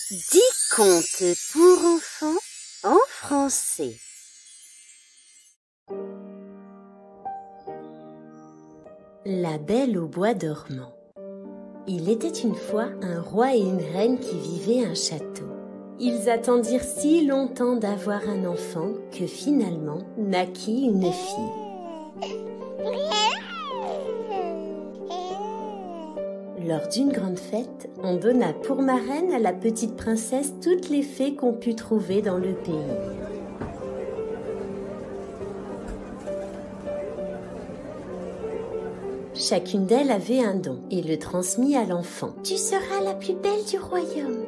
10 contes pour enfants en français. La Belle au bois dormant. Il était une fois un roi et une reine qui vivaient à un château. Ils attendirent si longtemps d'avoir un enfant que finalement naquit une fille. Lors d'une grande fête, on donna pour marraine à la petite princesse toutes les fées qu'on put trouver dans le pays. Chacune d'elles avait un don et le transmit à l'enfant. « Tu seras la plus belle du royaume.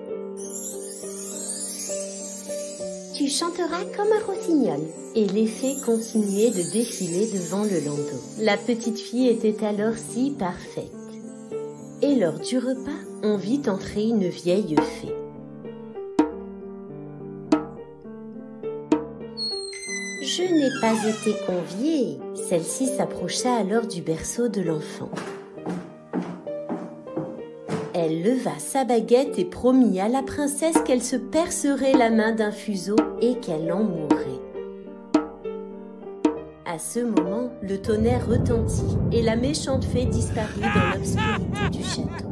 Tu chanteras comme un rossignol. » Et les fées continuaient de défiler devant le landau. La petite fille était alors si parfaite. Et lors du repas, on vit entrer une vieille fée. « Je n'ai pas été conviée. » Celle-ci s'approcha alors du berceau de l'enfant. Elle leva sa baguette et promit à la princesse qu'elle se percerait la main d'un fuseau et qu'elle en mourrait. À ce moment, le tonnerre retentit et la méchante fée disparut dans l'obscurité du château.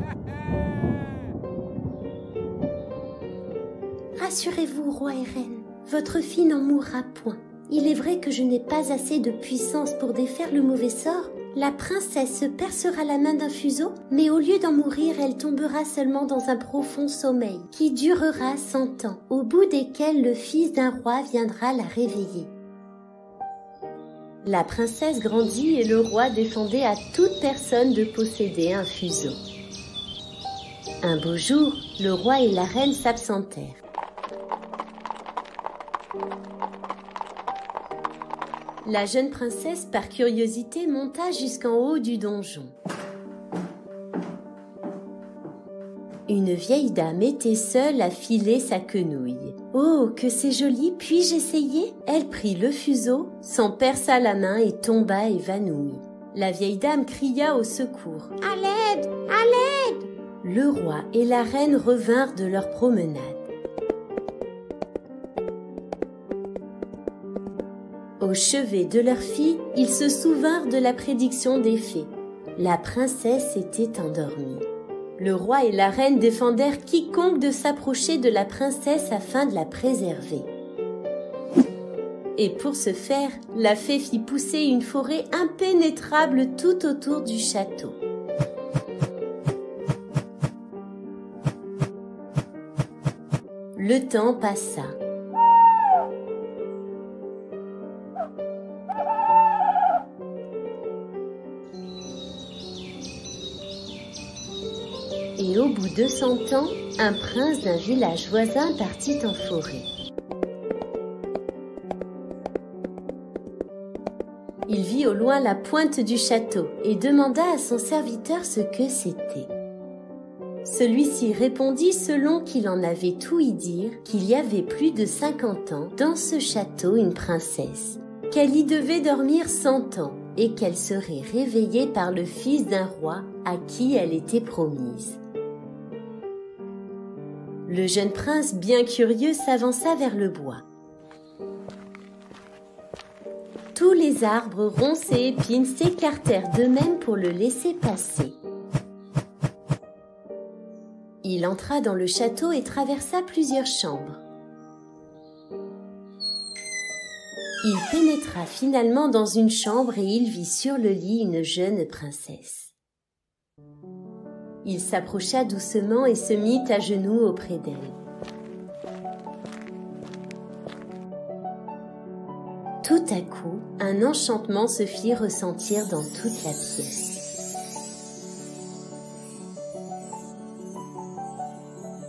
« Rassurez-vous, roi et reine, votre fille n'en mourra point. Il est vrai que je n'ai pas assez de puissance pour défaire le mauvais sort. La princesse se percera la main d'un fuseau, mais au lieu d'en mourir, elle tombera seulement dans un profond sommeil qui durera 100 ans, au bout desquels le fils d'un roi viendra la réveiller. » La princesse grandit et le roi défendait à toute personne de posséder un fuseau. Un beau jour, le roi et la reine s'absentèrent. La jeune princesse, par curiosité, monta jusqu'en haut du donjon. Une vieille dame était seule à filer sa quenouille. « Oh, que c'est joli, puis-je essayer ?» Elle prit le fuseau, s'en perça la main et tomba évanouie. La vieille dame cria au secours. « À l'aide! À l'aide !» Le roi et la reine revinrent de leur promenade. Au chevet de leur fille, ils se souvinrent de la prédiction des fées. La princesse était endormie. Le roi et la reine défendèrent quiconque de s'approcher de la princesse afin de la préserver. Et pour ce faire, la fée fit pousser une forêt impénétrable tout autour du château. Le temps passa. Et au bout de 100 ans, un prince d'un village voisin partit en forêt. Il vit au loin la pointe du château et demanda à son serviteur ce que c'était. Celui-ci répondit selon qu'il en avait tout y dire qu'il y avait plus de 50 ans dans ce château une princesse, qu'elle y devait dormir 100 ans et qu'elle serait réveillée par le fils d'un roi à qui elle était promise. Le jeune prince, bien curieux, s'avança vers le bois. Tous les arbres, ronces et épines s'écartèrent d'eux-mêmes pour le laisser passer. Il entra dans le château et traversa plusieurs chambres. Il pénétra finalement dans une chambre et il vit sur le lit une jeune princesse. Il s'approcha doucement et se mit à genoux auprès d'elle. Tout à coup, un enchantement se fit ressentir dans toute la pièce.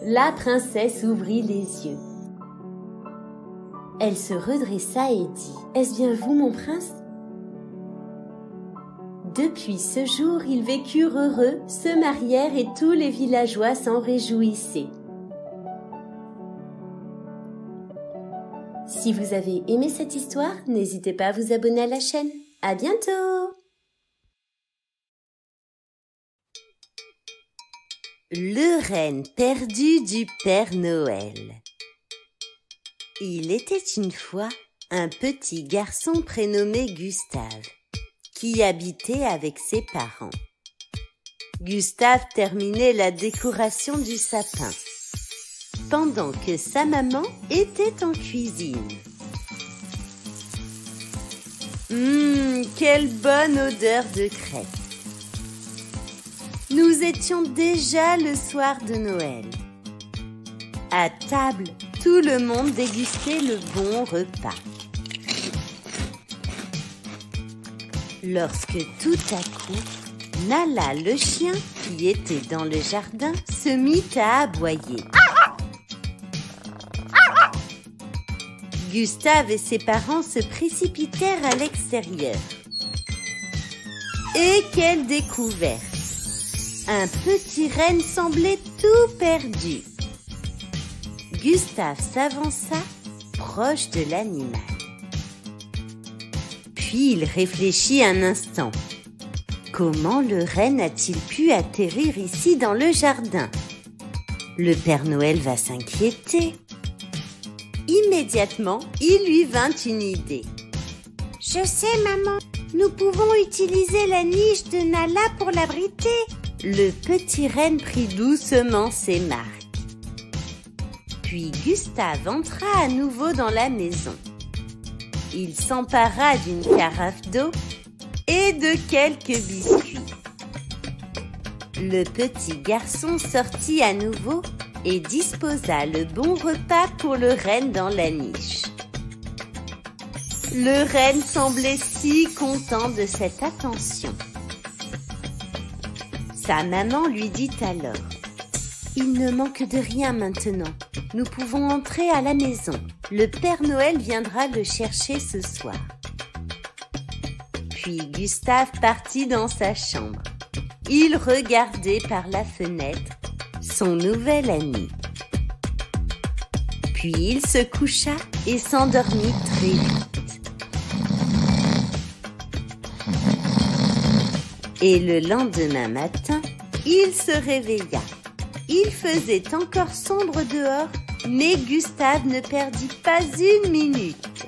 La princesse ouvrit les yeux. Elle se redressa et dit « Est-ce bien vous, mon prince ?» Depuis ce jour, ils vécurent heureux, se marièrent et tous les villageois s'en réjouissaient. Si vous avez aimé cette histoire, n'hésitez pas à vous abonner à la chaîne. À bientôt! Le renne perdu du Père Noël. Il était une fois un petit garçon prénommé Gustave, qui habitait avec ses parents. Gustave terminait la décoration du sapin, pendant que sa maman était en cuisine. Quelle bonne odeur de crêpes! Nous étions déjà le soir de Noël. À table, tout le monde dégustait le bon repas. Lorsque tout à coup, Nala le chien, qui était dans le jardin, se mit à aboyer. Gustave et ses parents se précipitèrent à l'extérieur. Et quelle découverte! Un petit renne semblait tout perdu. Gustave s'avança proche de l'animal. Puis il réfléchit un instant. Comment le renne a-t-il pu atterrir ici dans le jardin? Le Père Noël va s'inquiéter. Immédiatement, il lui vint une idée. « Je sais, maman, nous pouvons utiliser la niche de Nala pour l'abriter. » Le petit renne prit doucement ses marques. Puis Gustave entra à nouveau dans la maison. Il s'empara d'une carafe d'eau et de quelques biscuits. Le petit garçon sortit à nouveau et disposa le bon repas pour le renne dans la niche. Le renne semblait si content de cette attention. Sa maman lui dit alors « Il ne manque de rien maintenant. Nous pouvons entrer à la maison. Le Père Noël viendra le chercher ce soir. » Puis Gustave partit dans sa chambre. Il regardait par la fenêtre son nouvel ami. Puis il se coucha et s'endormit très vite. Et le lendemain matin, il se réveilla. Il faisait encore sombre dehors, mais Gustave ne perdit pas une minute.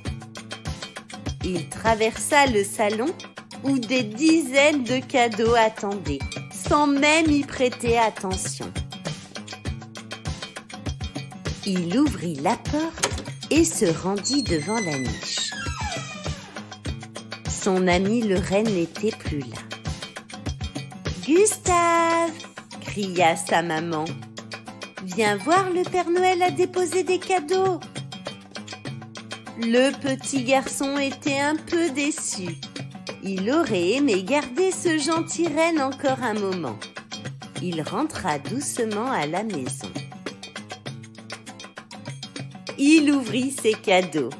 Il traversa le salon où des dizaines de cadeaux attendaient, sans même y prêter attention. Il ouvrit la porte et se rendit devant la niche. Son ami le renne n'était plus là. « Gustave !» cria sa maman. « Viens voir, le Père Noël a déposé des cadeaux !» Le petit garçon était un peu déçu. Il aurait aimé garder ce gentil renne encore un moment. Il rentra doucement à la maison. Il ouvrit ses cadeaux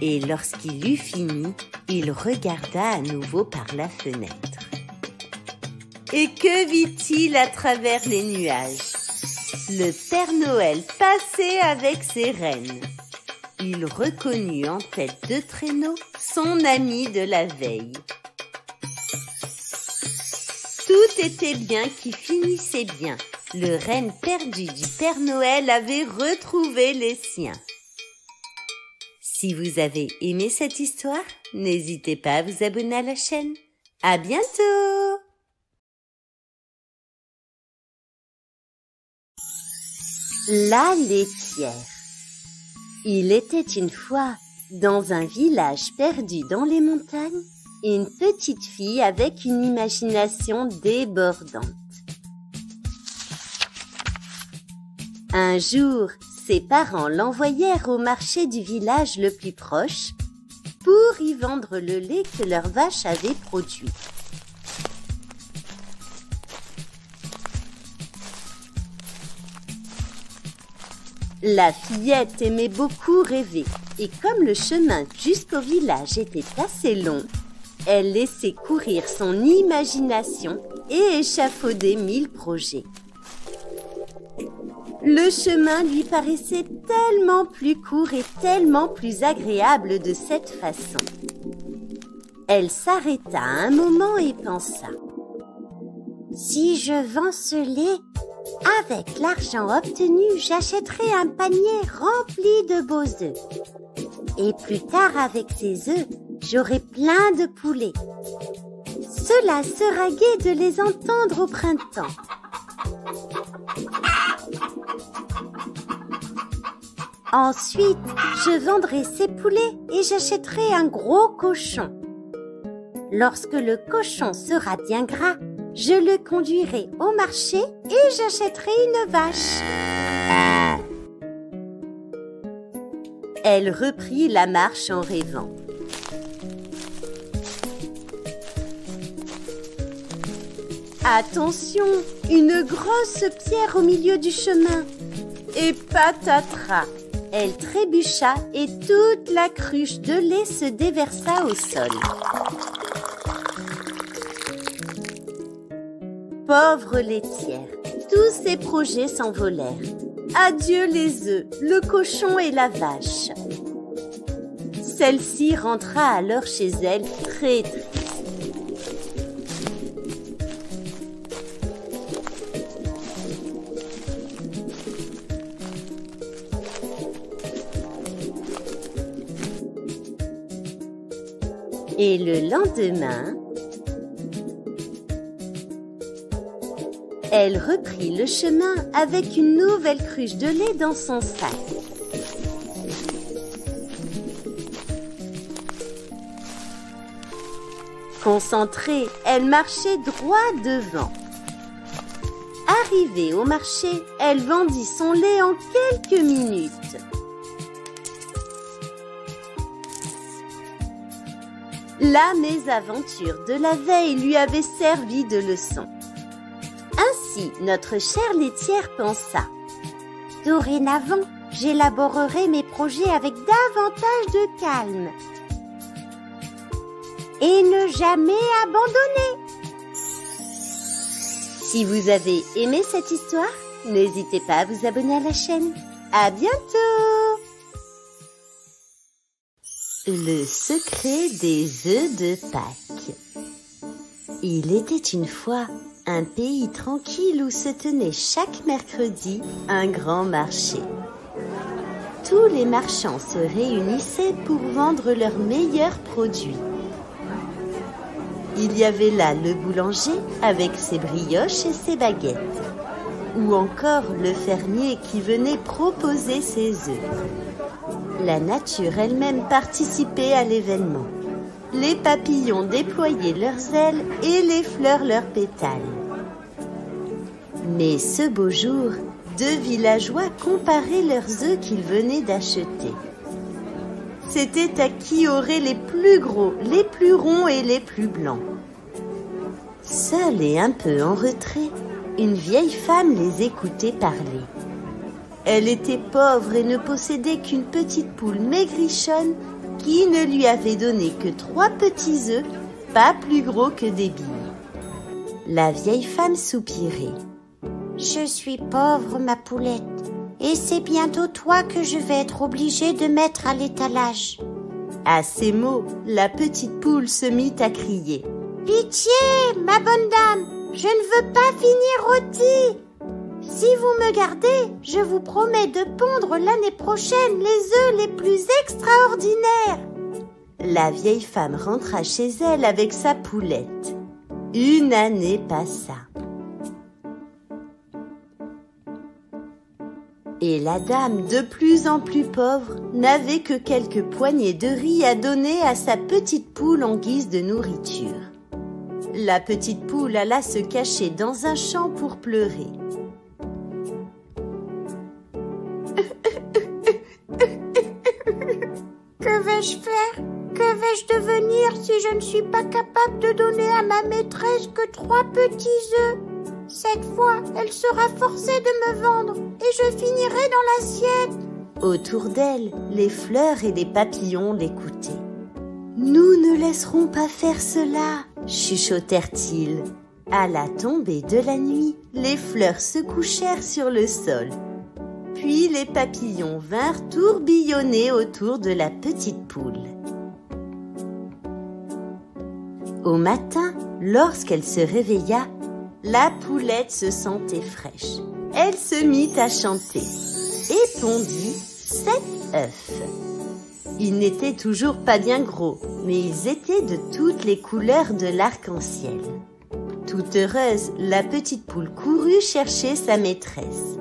et lorsqu'il eut fini, il regarda à nouveau par la fenêtre. Et que vit-il à travers les nuages? Le Père Noël passait avec ses rennes. Il reconnut en tête de traîneau son ami de la veille. Tout était bien qui finissait bien. Le renne perdu du Père Noël avait retrouvé les siens. Si vous avez aimé cette histoire, n'hésitez pas à vous abonner à la chaîne. À bientôt! La laitière. Il était une fois, dans un village perdu dans les montagnes, une petite fille avec une imagination débordante. Un jour, ses parents l'envoyèrent au marché du village le plus proche pour y vendre le lait que leur vache avait produit. La fillette aimait beaucoup rêver et comme le chemin jusqu'au village était assez long, elle laissait courir son imagination et échafaudait 1000 projets. Le chemin lui paraissait tellement plus court et tellement plus agréable de cette façon. Elle s'arrêta un moment et pensa « Si je vends ce lait, Avec l'argent obtenu, j'achèterai un panier rempli de beaux œufs. Et plus tard, avec ces œufs, j'aurai plein de poulets. Cela sera gai de les entendre au printemps. Ensuite, je vendrai ces poulets et j'achèterai un gros cochon. Lorsque le cochon sera bien gras, je le conduirai au marché et j'achèterai une vache. Elle reprit la marche en rêvant. Attention, une grosse pierre au milieu du chemin. Et patatras, elle trébucha et toute la cruche de lait se déversa au sol. Pauvre laitière, tous ses projets s'envolèrent. Adieu les œufs, le cochon et la vache. Celle-ci rentra alors chez elle très triste. Et le lendemain, elle reprit le chemin avec une nouvelle cruche de lait dans son sac. Concentrée, elle marchait droit devant. Arrivée au marché, elle vendit son lait en quelques minutes. La mésaventure de la veille lui avait servi de leçon. Ainsi, notre chère laitière pensa. Dorénavant, j'élaborerai mes projets avec davantage de calme. Et ne jamais abandonner. Si vous avez aimé cette histoire, n'hésitez pas à vous abonner à la chaîne. À bientôt! Le secret des œufs de Pâques. Il était une fois un pays tranquille où se tenait chaque mercredi un grand marché. Tous les marchands se réunissaient pour vendre leurs meilleurs produits. Il y avait là le boulanger avec ses brioches et ses baguettes, ou encore le fermier qui venait proposer ses œufs. La nature elle-même participait à l'événement. Les papillons déployaient leurs ailes et les fleurs leurs pétales. Mais ce beau jour, deux villageois comparaient leurs œufs qu'ils venaient d'acheter. C'était à qui aurait les plus gros, les plus ronds et les plus blancs. Seule et un peu en retrait, une vieille femme les écoutait parler. Elle était pauvre et ne possédait qu'une petite poule maigrichonne qui ne lui avait donné que 3 petits œufs, pas plus gros que des billes. La vieille femme soupirait. « Je suis pauvre, ma poulette, et c'est bientôt toi que je vais être obligée de mettre à l'étalage. » À ces mots, la petite poule se mit à crier. « Pitié, ma bonne dame, je ne veux pas finir rôtie. Si vous me gardez, je vous promets de pondre l'année prochaine les œufs les plus extraordinaires. » La vieille femme rentra chez elle avec sa poulette. Une année passa. Et la dame, de plus en plus pauvre, n'avait que quelques poignées de riz à donner à sa petite poule en guise de nourriture. La petite poule alla se cacher dans un champ pour pleurer. Que vais-je faire? Que vais-je devenir si je ne suis pas capable de donner à ma maîtresse que 3 petits œufs? Cette fois, elle sera forcée de me vendre et je finirai dans l'assiette. Autour d'elle, les fleurs et les papillons l'écoutaient. « Nous ne laisserons pas faire cela !» chuchotèrent-ils. À la tombée de la nuit, les fleurs se couchèrent sur le sol. Puis les papillons vinrent tourbillonner autour de la petite poule. Au matin, lorsqu'elle se réveilla, la poulette se sentait fraîche. elle se mit à chanter et pondit 7 œufs. Ils n'étaient toujours pas bien gros, mais ils étaient de toutes les couleurs de l'arc-en-ciel. Toute heureuse, la petite poule courut chercher sa maîtresse.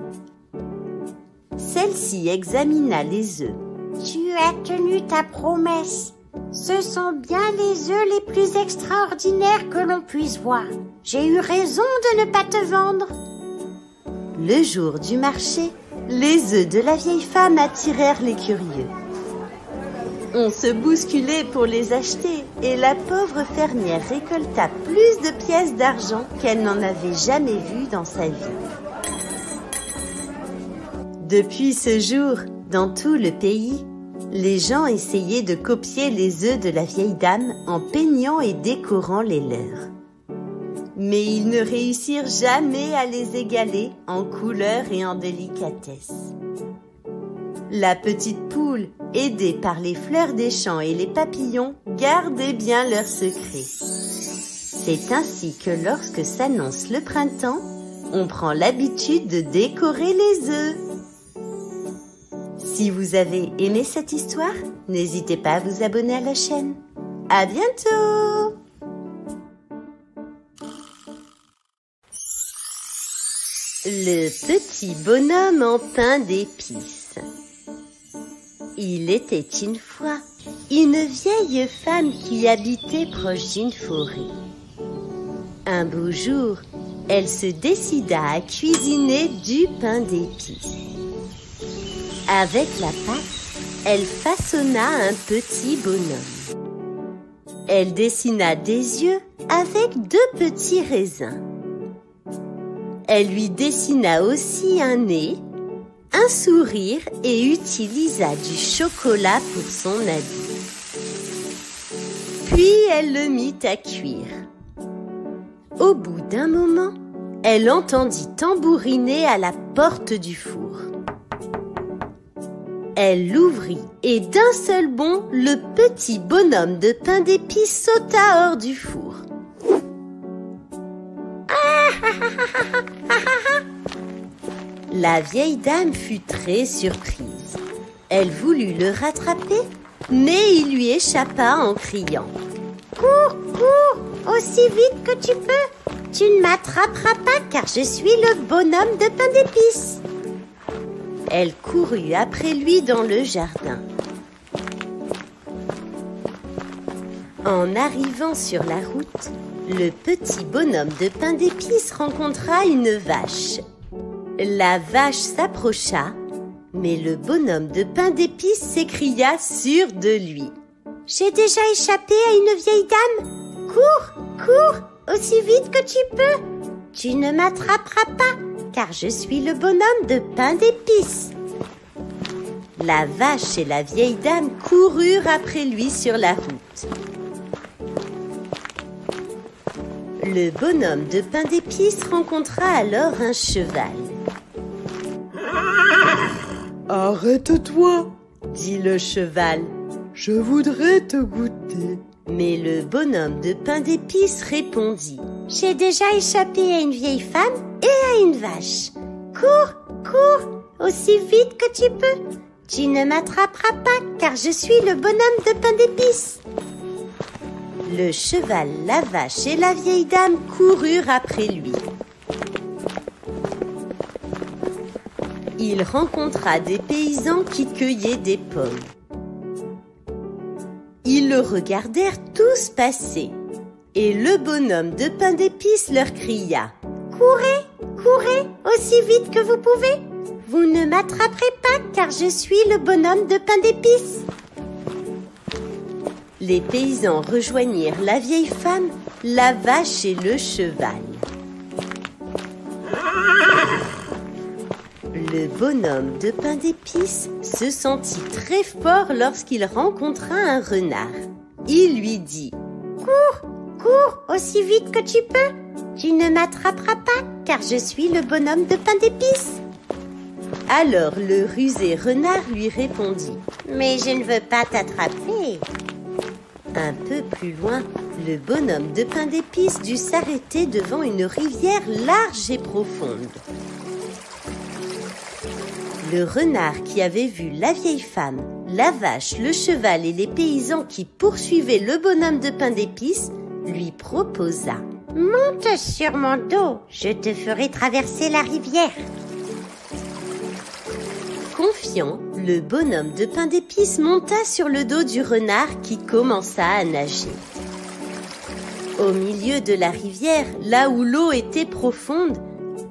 Celle-ci examina les œufs. « Tu as tenu ta promesse. Ce sont bien les œufs les plus extraordinaires que l'on puisse voir. J'ai eu raison de ne pas te vendre. » Le jour du marché, les œufs de la vieille femme attirèrent les curieux. On se bousculait pour les acheter et la pauvre fermière récolta plus de pièces d'argent qu'elle n'en avait jamais vues dans sa vie. Depuis ce jour, dans tout le pays, les gens essayaient de copier les œufs de la vieille dame en peignant et décorant les leurs. Mais ils ne réussirent jamais à les égaler en couleur et en délicatesse. La petite poule, aidée par les fleurs des champs et les papillons, gardait bien leur secret. C'est ainsi que lorsque s'annonce le printemps, on prend l'habitude de décorer les œufs. Si vous avez aimé cette histoire, n'hésitez pas à vous abonner à la chaîne. À bientôt! Le petit bonhomme en pain d'épices. Il était une fois une vieille femme qui habitait proche d'une forêt. Un beau jour, elle se décida à cuisiner du pain d'épices. Avec la pâte, elle façonna un petit bonhomme. Elle dessina des yeux avec 2 petits raisins. Elle lui dessina aussi un nez, un sourire et utilisa du chocolat pour son habit. Puis elle le mit à cuire. Au bout d'un moment, elle entendit tambouriner à la porte du four. Elle l'ouvrit et d'un seul bond, le petit bonhomme de pain d'épices sauta hors du four. La vieille dame fut très surprise. Elle voulut le rattraper, mais il lui échappa en criant « Cours, cours, aussi vite que tu peux. Tu ne m'attraperas pas car je suis le bonhomme de pain d'épices. » Elle courut après lui dans le jardin. En arrivant sur la route, le petit bonhomme de pain d'épices rencontra une vache. La vache s'approcha, mais le bonhomme de pain d'épices s'écria sûr de lui. « J'ai déjà échappé à une vieille dame. Cours, cours, aussi vite que tu peux. Tu ne m'attraperas pas, car je suis le bonhomme de pain d'épices. » La vache et la vieille dame coururent après lui sur la route. Le bonhomme de pain d'épices rencontra alors un cheval. « Arrête-toi » dit le cheval. « Je voudrais te goûter. » Mais le bonhomme de pain d'épices répondit. « J'ai déjà échappé à une vieille femme et à une vache. Cours, cours, aussi vite que tu peux. Tu ne m'attraperas pas car je suis le bonhomme de pain d'épices. » Le cheval, la vache et la vieille dame coururent après lui. Il rencontra des paysans qui cueillaient des pommes. Ils le regardèrent tous passer et le bonhomme de pain d'épices leur cria « Courez, courez, aussi vite que vous pouvez. Vous ne m'attraperez pas car je suis le bonhomme de pain d'épices. » Les paysans rejoignirent la vieille femme, la vache et le cheval. Le bonhomme de pain d'épices se sentit très fort lorsqu'il rencontra un renard. Il lui dit « Cours, cours, aussi vite que tu peux. Tu ne m'attraperas pas, car je suis le bonhomme de pain d'épices. » Alors le rusé renard lui répondit « Mais je ne veux pas t'attraper. » Un peu plus loin, le bonhomme de pain d'épices dut s'arrêter devant une rivière large et profonde. Le renard qui avait vu la vieille femme, la vache, le cheval et les paysans qui poursuivaient le bonhomme de pain d'épices lui proposa. « Monte sur mon dos, je te ferai traverser la rivière. » Confiant, le bonhomme de pain d'épices monta sur le dos du renard qui commença à nager. Au milieu de la rivière, là où l'eau était profonde,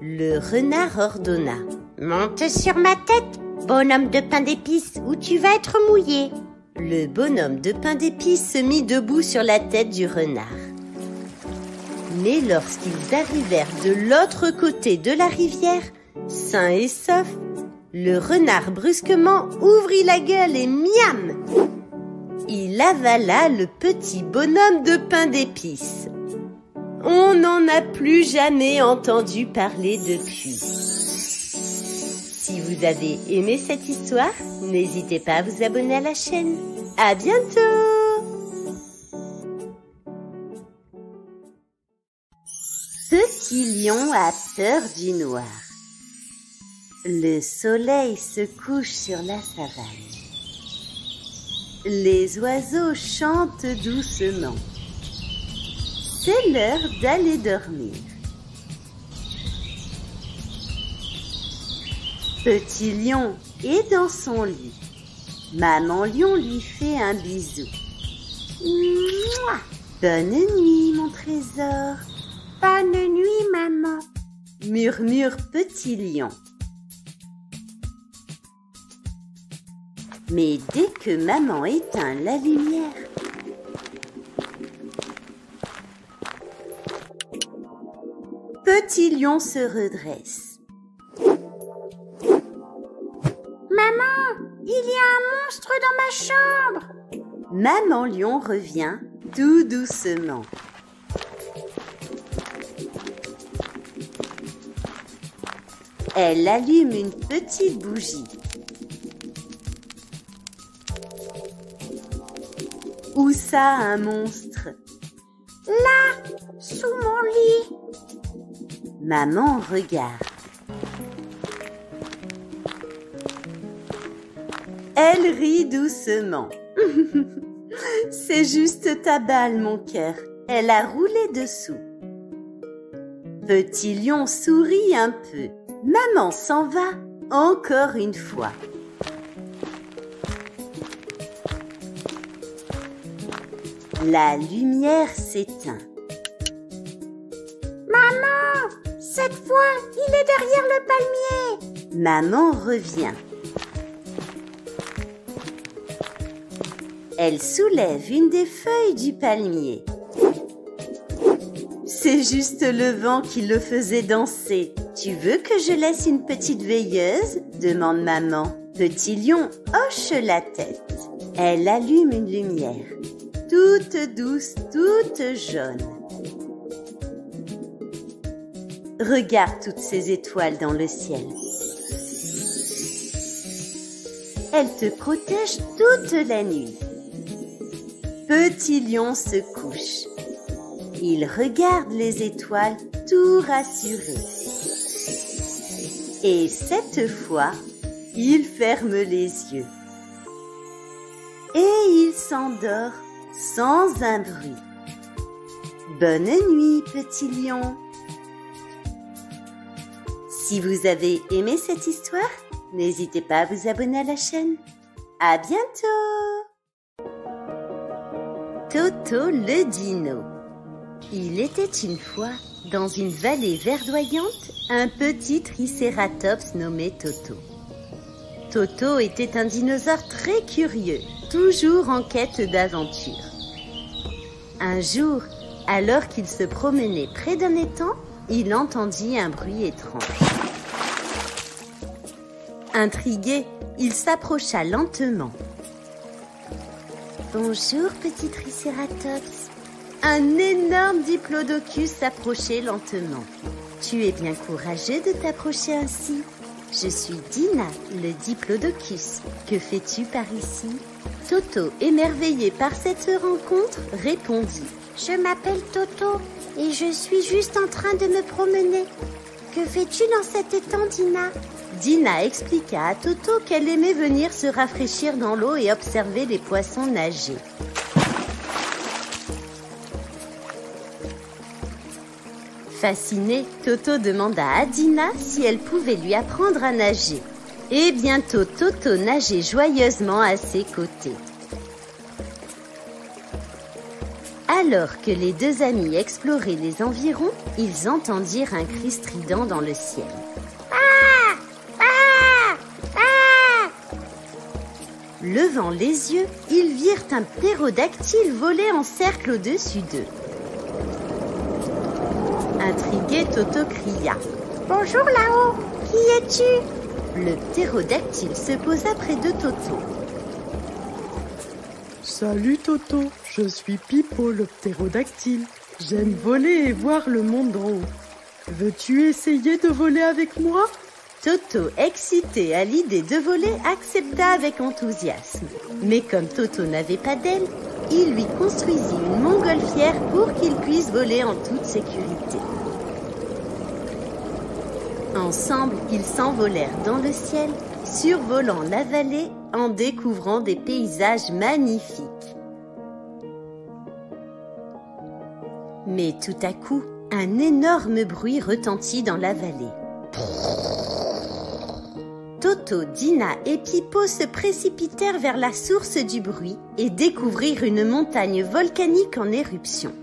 le renard ordonna. « Monte sur ma tête, bonhomme de pain d'épices, ou tu vas être mouillé. » Le bonhomme de pain d'épices se mit debout sur la tête du renard. Mais lorsqu'ils arrivèrent de l'autre côté de la rivière, sains et saufs, le renard brusquement ouvrit la gueule et miam! Il avala le petit bonhomme de pain d'épices. On n'en a plus jamais entendu parler depuis. Si vous avez aimé cette histoire, n'hésitez pas à vous abonner à la chaîne. À bientôt! Petit lion a peur du noir. Le soleil se couche sur la savane. Les oiseaux chantent doucement. C'est l'heure d'aller dormir. Petit lion est dans son lit. Maman lion lui fait un bisou. Mouah. Bonne nuit, mon trésor. Bonne nuit, maman. Murmure petit lion. Mais dès que maman éteint la lumière, petit lion se redresse. Maman, il y a un monstre dans ma chambre. Maman lion revient tout doucement. Elle allume une petite bougie. Où ça, un monstre? Là, sous mon lit. Maman regarde. Elle rit doucement. C'est juste ta balle, mon cœur. Elle a roulé dessous. Petit lion sourit un peu. Maman s'en va encore une fois. La lumière s'éteint. Maman, cette fois, il est derrière le palmier. Maman revient. Elle soulève une des feuilles du palmier. C'est juste le vent qui le faisait danser. Tu veux que je laisse une petite veilleuse? Demande maman. Petit lion hoche la tête. Elle allume une lumière. Toute douce, toute jaune. Regarde toutes ces étoiles dans le ciel. Elles te protègent toute la nuit. Petit lion se couche. Il regarde les étoiles tout rassuré. Et cette fois, il ferme les yeux. Et il s'endort sans un bruit. Bonne nuit, petit lion. Si vous avez aimé cette histoire, n'hésitez pas à vous abonner à la chaîne. À bientôt! Toto le dino. Il était une fois, dans une vallée verdoyante, un petit tricératops nommé Toto. Toto était un dinosaure très curieux, toujours en quête d'aventure. Un jour, alors qu'il se promenait près d'un étang, il entendit un bruit étrange. Intrigué, il s'approcha lentement. « Bonjour, petit tricératops. » Un énorme diplodocus s'approchait lentement. « Tu es bien courageux de t'approcher ainsi. Je suis Dina, le diplodocus. Que fais-tu par ici ?» Toto, émerveillé par cette rencontre, répondit. Je m'appelle Toto et je suis juste en train de me promener. Que fais-tu dans cet étang, Dina? Dina expliqua à Toto qu'elle aimait venir se rafraîchir dans l'eau et observer les poissons nager. Fasciné, Toto demanda à Dina si elle pouvait lui apprendre à nager. Et bientôt, Toto nageait joyeusement à ses côtés. Alors que les deux amis exploraient les environs, ils entendirent un cri strident dans le ciel. Ah! Ah! Ah! Levant les yeux, ils virent un ptérodactyle voler en cercle au-dessus d'eux. Intrigué, Toto cria. « Bonjour là-haut, qui es-tu » Le ptérodactyle se posa près de Toto. Salut Toto, je suis Pipo le ptérodactyle. J'aime voler et voir le monde d'en haut. Veux-tu essayer de voler avec moi? Toto, excité à l'idée de voler, accepta avec enthousiasme. Mais comme Toto n'avait pas d'aile, il lui construisit une montgolfière pour qu'il puisse voler en toute sécurité. Ensemble, ils s'envolèrent dans le ciel, survolant la vallée en découvrant des paysages magnifiques. Mais tout à coup, un énorme bruit retentit dans la vallée. Toto, Dina et Pipo se précipitèrent vers la source du bruit et découvrirent une montagne volcanique en éruption.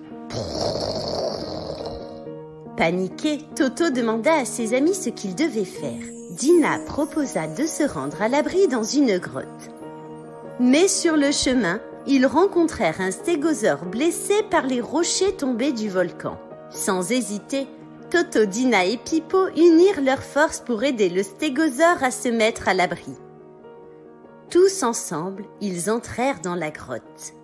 Paniqué, Toto demanda à ses amis ce qu'ils devaient faire. Dina proposa de se rendre à l'abri dans une grotte. Mais sur le chemin, ils rencontrèrent un stégosaure blessé par les rochers tombés du volcan. Sans hésiter, Toto, Dina et Pipo unirent leurs forces pour aider le stégosaure à se mettre à l'abri. Tous ensemble, ils entrèrent dans la grotte.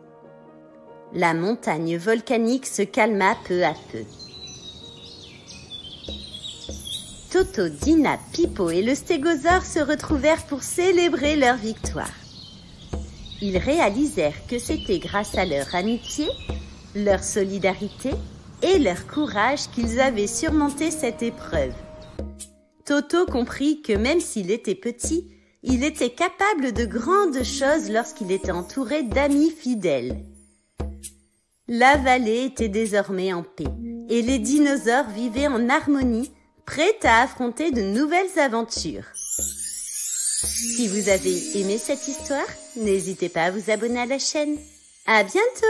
La montagne volcanique se calma peu à peu. Toto, Dina, Pipo et le stégosaure se retrouvèrent pour célébrer leur victoire. Ils réalisèrent que c'était grâce à leur amitié, leur solidarité et leur courage qu'ils avaient surmonté cette épreuve. Toto comprit que même s'il était petit, il était capable de grandes choses lorsqu'il était entouré d'amis fidèles. La vallée était désormais en paix et les dinosaures vivaient en harmonie, prêts à affronter de nouvelles aventures. Si vous avez aimé cette histoire, n'hésitez pas à vous abonner à la chaîne. À bientôt!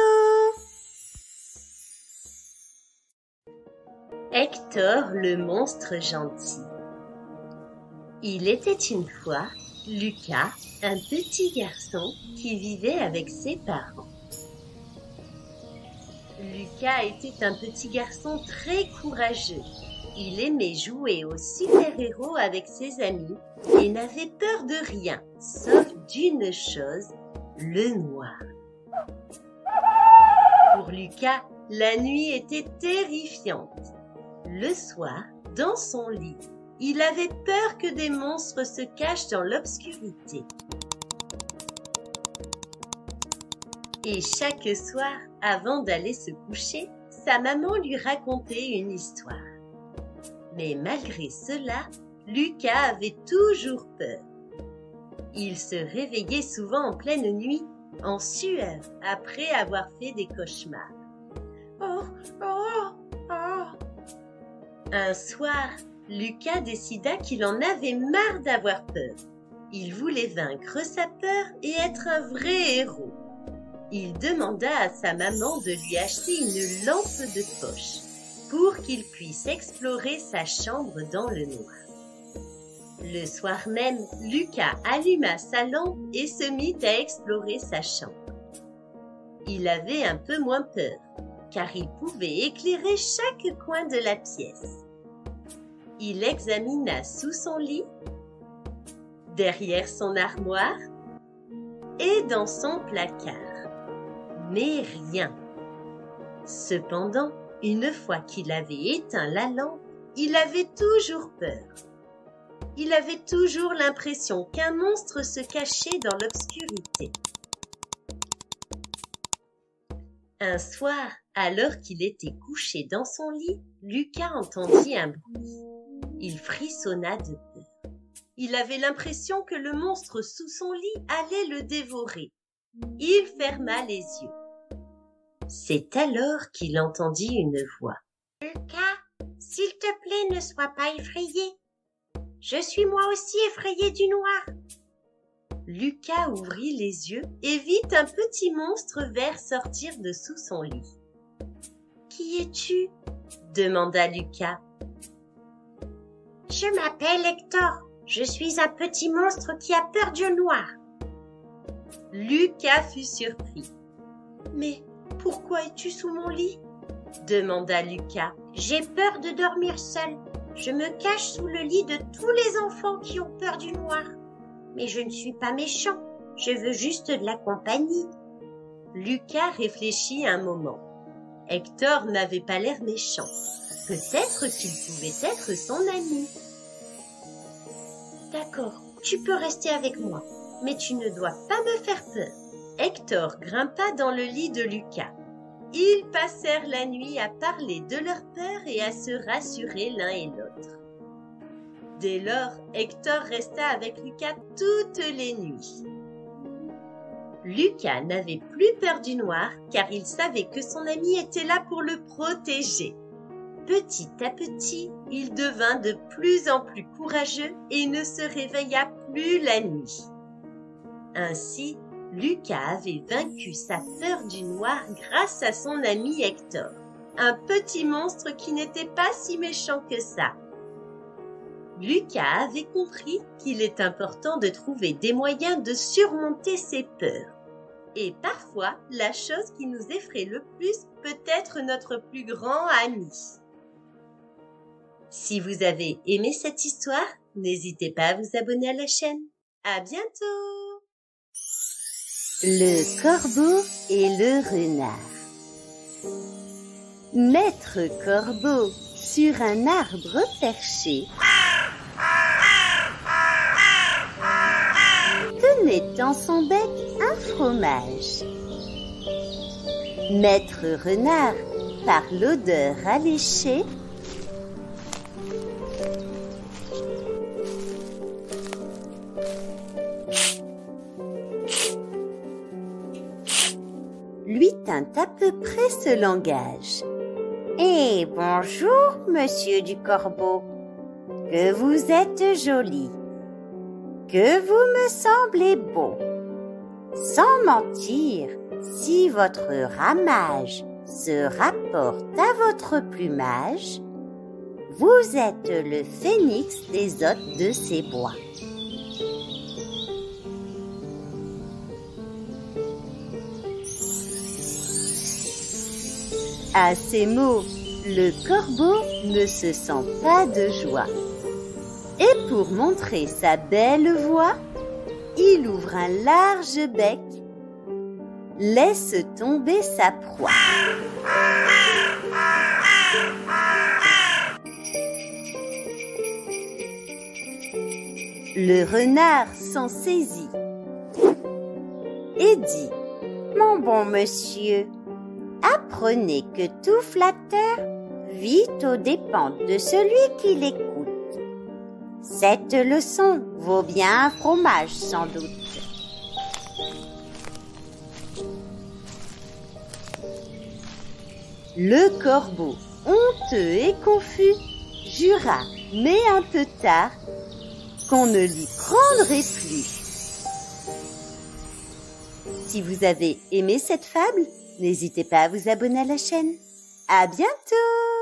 Hector, le monstre gentil. Il était une fois Lucas, un petit garçon qui vivait avec ses parents. Lucas était un petit garçon très courageux. Il aimait jouer aux super-héros avec ses amis et n'avait peur de rien, sauf d'une chose, le noir. Pour Lucas, la nuit était terrifiante. Le soir, dans son lit, il avait peur que des monstres se cachent dans l'obscurité. Et chaque soir, avant d'aller se coucher, sa maman lui racontait une histoire. Mais malgré cela, Lucas avait toujours peur. Il se réveillait souvent en pleine nuit, en sueur, après avoir fait des cauchemars. Oh, oh, oh. Un soir, Lucas décida qu'il en avait marre d'avoir peur. Il voulait vaincre sa peur et être un vrai héros. Il demanda à sa maman de lui acheter une lampe de poche pour qu'il puisse explorer sa chambre dans le noir. Le soir même, Lucas alluma sa lampe et se mit à explorer sa chambre. Il avait un peu moins peur, car il pouvait éclairer chaque coin de la pièce. Il examina sous son lit, derrière son armoire et dans son placard. Mais rien. Cependant, une fois qu'il avait éteint la lampe, il avait toujours peur. Il avait toujours l'impression qu'un monstre se cachait dans l'obscurité. Un soir, alors qu'il était couché dans son lit, Lucas entendit un bruit. Il frissonna de peur. Il avait l'impression que le monstre sous son lit allait le dévorer. Il ferma les yeux. C'est alors qu'il entendit une voix. « Lucas, s'il te plaît, ne sois pas effrayé. Je suis moi aussi effrayé du noir. » Lucas ouvrit les yeux et vit un petit monstre vert sortir de sous son lit. « Qui es-tu » demanda Lucas. « Je m'appelle Hector. Je suis un petit monstre qui a peur du noir. » Lucas fut surpris. « Mais pourquoi es-tu sous mon lit ?» demanda Lucas. « J'ai peur de dormir seul. Je me cache sous le lit de tous les enfants qui ont peur du noir. Mais je ne suis pas méchant. Je veux juste de la compagnie. » Lucas réfléchit un moment. Hector n'avait pas l'air méchant. Peut-être qu'il pouvait être son ami. « D'accord, tu peux rester avec moi, mais tu ne dois pas me faire peur. » Hector grimpa dans le lit de Lucas. Ils passèrent la nuit à parler de leur peur et à se rassurer l'un et l'autre. Dès lors, Hector resta avec Lucas toutes les nuits. Lucas n'avait plus peur du noir car il savait que son ami était là pour le protéger. Petit à petit, il devint de plus en plus courageux et ne se réveilla plus la nuit. Ainsi, Lucas avait vaincu sa peur du noir grâce à son ami Hector, un petit monstre qui n'était pas si méchant que ça. Lucas avait compris qu'il est important de trouver des moyens de surmonter ses peurs. Et parfois, la chose qui nous effraie le plus peut être notre plus grand ami. Si vous avez aimé cette histoire, n'hésitez pas à vous abonner à la chaîne. À bientôt! Le corbeau et le renard. Maître Corbeau, sur un arbre perché, tenait dans son bec un fromage. Maître Renard, par l'odeur alléchée, lui tint à peu près ce langage. « Eh, bonjour, monsieur du corbeau. Que vous êtes joli. Que vous me semblez beau. Sans mentir, si votre ramage se rapporte à votre plumage, vous êtes le phénix des hôtes de ces bois. » À ces mots, le corbeau ne se sent pas de joie. Et pour montrer sa belle voix, il ouvre un large bec, laisse tomber sa proie. Le renard s'en saisit et dit: « Mon bon monsieur, apprenez que tout flatteur vit aux dépens de celui qui l'écoute. Cette leçon vaut bien un fromage sans doute. » Le corbeau, honteux et confus, jura, mais un peu tard, qu'on ne l'y prendrait plus. Si vous avez aimé cette fable, n'hésitez pas à vous abonner à la chaîne. À bientôt!